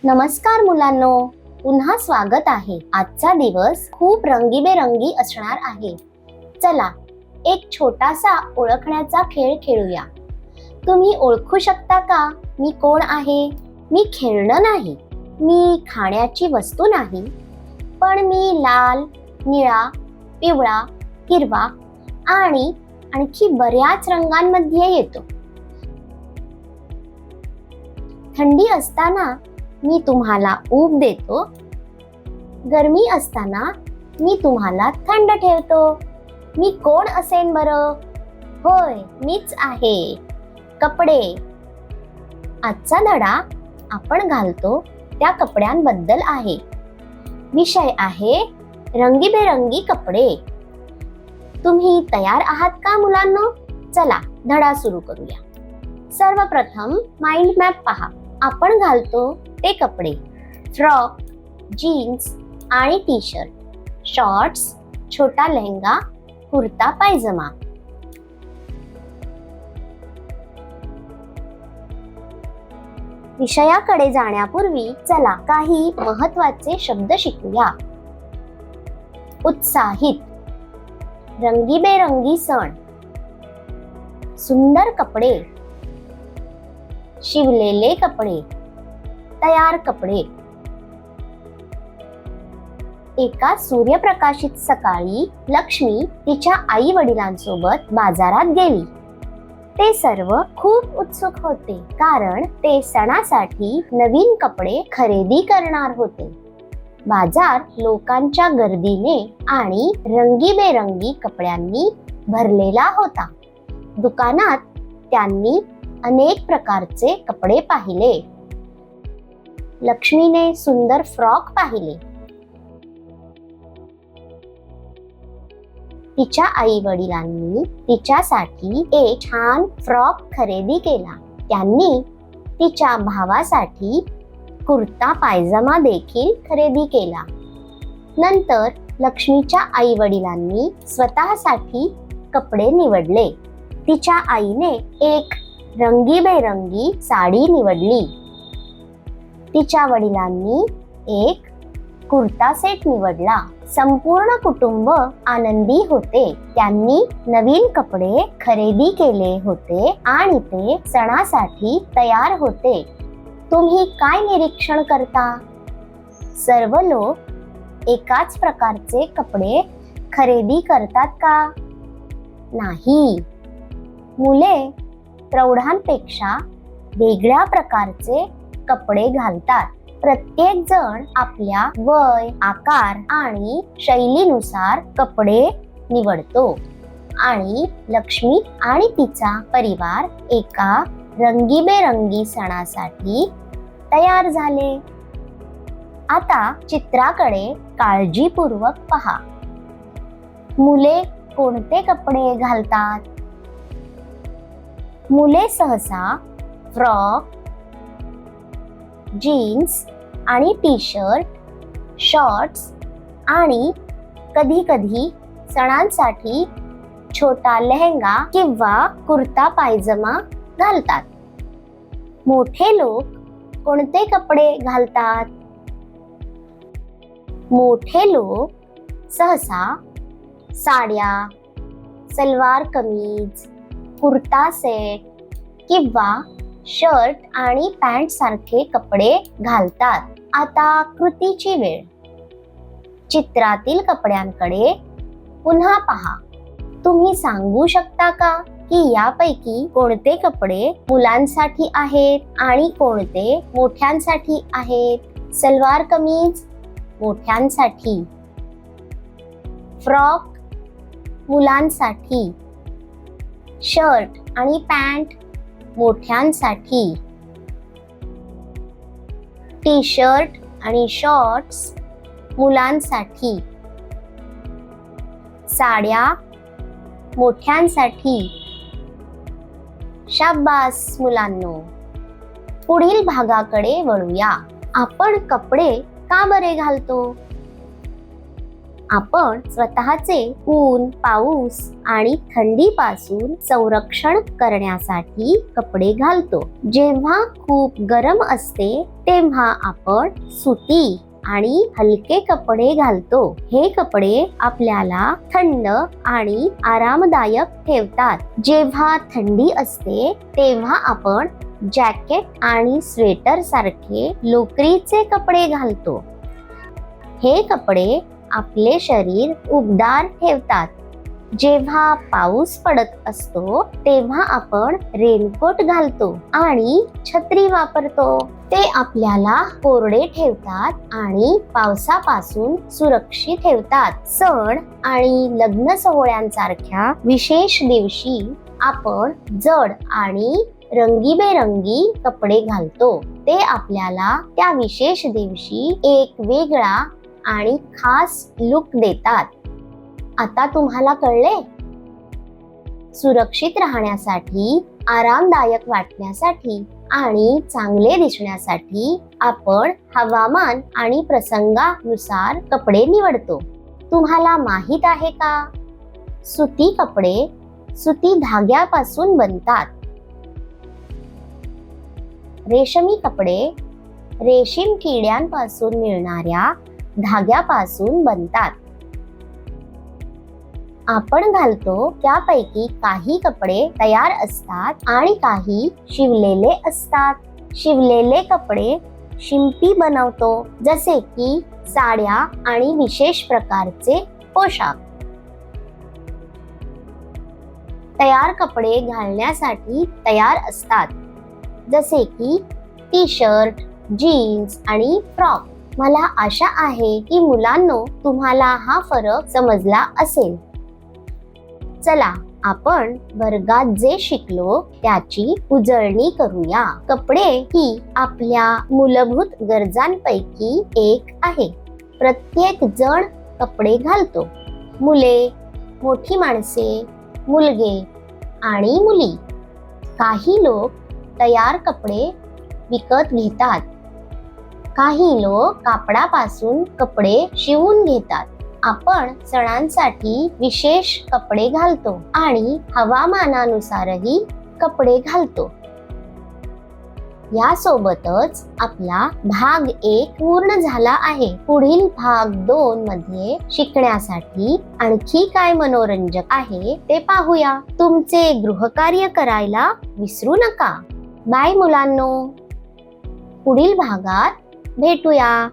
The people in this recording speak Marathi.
नमस्कार मुलांनो, पुन्हा स्वागत आहे. आजचा दिवस खूप रंगीबेरंगी असणार आहे. चला एक छोटासा ओळखण्याचा खेळ खेळूया. तुम्ही ओळखू शकता का मी कोण आहे? मी खेळणं नाही, मी खाण्याची वस्तू नाही, पण मी लाल, निळा, पिवळा, हिरवा आणि आणखी बऱ्याच रंगांमध्ये येतो. थंडी असताना मी तुम्हाला ऊब देतो, गरमी असताना मी तुम्हाला थंड ठेवतो. मी कोण असेन बरं? होय, मीच आहे, कपडे. आजचा धडा आपण घालतो त्या कपड्यांबद्दल आहे. विषय आहे रंगीबेरंगी कपडे. तुम्ही तयार आहात का मुलांनो? चला धडा सुरू करूया. सर्वप्रथम माइंड मॅप पहा. आपण घालतो ते कपडे: फ्रॉक, जीन्स आणि टी शर्ट, शॉर्ट्स, छोटा लेहंगा, कुर्ता पायजमा. विषयाकडे जाण्यापूर्वी चला काही महत्त्वाचे शब्द शिकूया. उत्साहित, रंगीबेरंगी सण, सुंदर कपडे, शिवलेले कपडे, तयार कपडे. एका सूर्यप्रकाशित सकाळी लक्ष्मी तिच्या आई वडिलांसोबत बाजारात गेली. ते सर्व खूप उत्सुक होते, कारण ते सणासाठी नवीन कपडे खरेदी करणार होते. बाजार लोकांच्या गर्दीने आणि रंगीबेरंगी कपड्यांनी भरलेला होता. दुकानात त्यांनी अनेक प्रकारचे कपडे पाहिले. लक्ष्मीने सुंदर फ्रॉक पाहिले. तिच्या आई वडिलांनी तिच्यासाठी एक छान फ्रॉक खरेदी केला. त्यांनी तिच्या भावासाठी कुर्ता पायजमा देखील खरेदी केला. नंतर लक्ष्मीच्या आई वडिलांनी स्वतःसाठी कपडे निवडले. तिच्या आईने एक रंगीबेरंगी साडी निवडली. तिच्या वडिलांनी एक कुर्ता सेट निवडला. संपूर्ण कुटुंब आनंदी होते. त्यांनी नवीन कपडे खरेदी केले होते आणि ते सणासाठी तयार होते. तुम्ही काय निरीक्षण करता? सर्व लोक एकाच प्रकारचे कपडे खरेदी करतात का? नाही. मुले प्रौढांपेक्षा वेगळ्या प्रकारचे कपडे घालतात. प्रत्येक जण आपल्या वय, आकार आणि शैलीनुसार कपडे निवडतो आणि लक्ष्मी आणि तिचा परिवार एका रंगीबेरंगी सणासाठी तयार झाले. आता चित्राकडे काळजीपूर्वक पहा. मुले कोणते कपडे घालतात? मुले सहसा फ्रॉक, जीन्स आणि टी शर्ट, शॉर्ट्स आणि कधी कधी सणांसाठी छोटा लेहंगा किंवा कुर्ता पायजमा घालतात. मोठे लोक कोणते कपडे घालतात? मोठे लोक सहसा साड्या, सलवार कमीज, कुर्ता सेट किंवा शर्ट आणि पॅन्ट सारखे कपडे घालतात. आता कृतीची वेळ. चित्रातील कपड्यांकडे पुन्हा पहा. तुम्ही सांगू शकता का की यापैकी कोणते कपडे मुलांसाठी आहेत आणि कोणते मोठ्यांसाठी आहेत? सलवार कमीज मोठ्यांसाठी, फ्रॉक मुलांसाठी, शर्ट आणि पॅन्ट मोठ्यांसाठी, टी शर्ट आणि शॉर्ट्स मुलांसाठी, साड्या मोठ्यांसाठी. शाबास मुलांनो. पुढील भागाकडे वळूया. आपण कपडे का बरे घालतो? आपण स्वतःचे ऊन, पाऊस आणि थंडीपासून संरक्षण करण्यासाठी कपडे घालतो. जेव्हा खूप गरम असते तेव्हा आपण सुती आणि हलके कपडे घालतो. हे कपडे आपल्याला थंड आणि आरामदायक ठेवतात. जेव्हा थंडी असते तेव्हा आपण जॅकेट आणि स्वेटर सारखे लोकरीचे कपडे घालतो. हे कपडे आपले शरीर उबदार ठेवतात. जेव्हा पाऊस पडत असतो तेव्हा आपण रेनकोट घालतो आणि छत्री वापरतो. ते आपल्याला कोरडे ठेवतात आणि पावसापासून सुरक्षित ठेवतात. सण आणि लग्न सोहळ्यांसारख्या विशेष दिवशी आपण जड आणि रंगीबेरंगी कपडे घालतो. ते आपल्याला त्या विशेष दिवशी एक वेगळा आणि खास लुक देतात. आता तुम्हाला कळले? सुरक्षित राहण्यासाठी, आरामदायक वाटण्यासाठी आणि चांगले दिसण्यासाठी आपण हवामान आणि प्रसंगानुसार कपडे निवडतो. तुम्हाला माहित आहे का? सुती कपडे सुती धाग्यापासून बनतात. रेशमी कपडे रेशीम किड्यांपासून मिळणाऱ्या धाग्यापासून बनतात. आपण घालतो त्यापैकी काही कपडे तयार असतात आणि काही शिवलेले असतात. शिवलेले कपडे शिंपी बनवतो, जसे की साड्या आणि विशेष प्रकारचे पोशाख. तयार कपडे घालण्यासाठी तयार असतात, जसे की टी शर्ट, जीन्स आणि फ्रॉक. मला आशा आहे की मुलांनो तुम्हाला हा फरक समजला असेल. चला आपण वर्गात जे शिकलो त्याची उजळणी करूया. कपडे ही आपल्या मूलभूत गरजांपैकी एक आहे. प्रत्येक जण कपडे घालतो. मुले, मोठी माणसे, मुलगे आणि मुली. काही लोक तयार कपडे विकत घेतात. काही लोक कापडापासून कपडे शिवून घेतात. आपण सणांसाठी विशेष कपडे घालतो आणि हवामानानुसारही कपडे घालतो. यासोबतच आपला भाग 1 पूर्ण झाला आहे. पुढील भाग 2 मध्ये शिकण्यासाठी आणखी काय मनोरंजक आहे ते पाहूया. तुमचे गृहकार्य करायला विसरू नका. बाय मुलांनो, पुढील भागात भेटूया.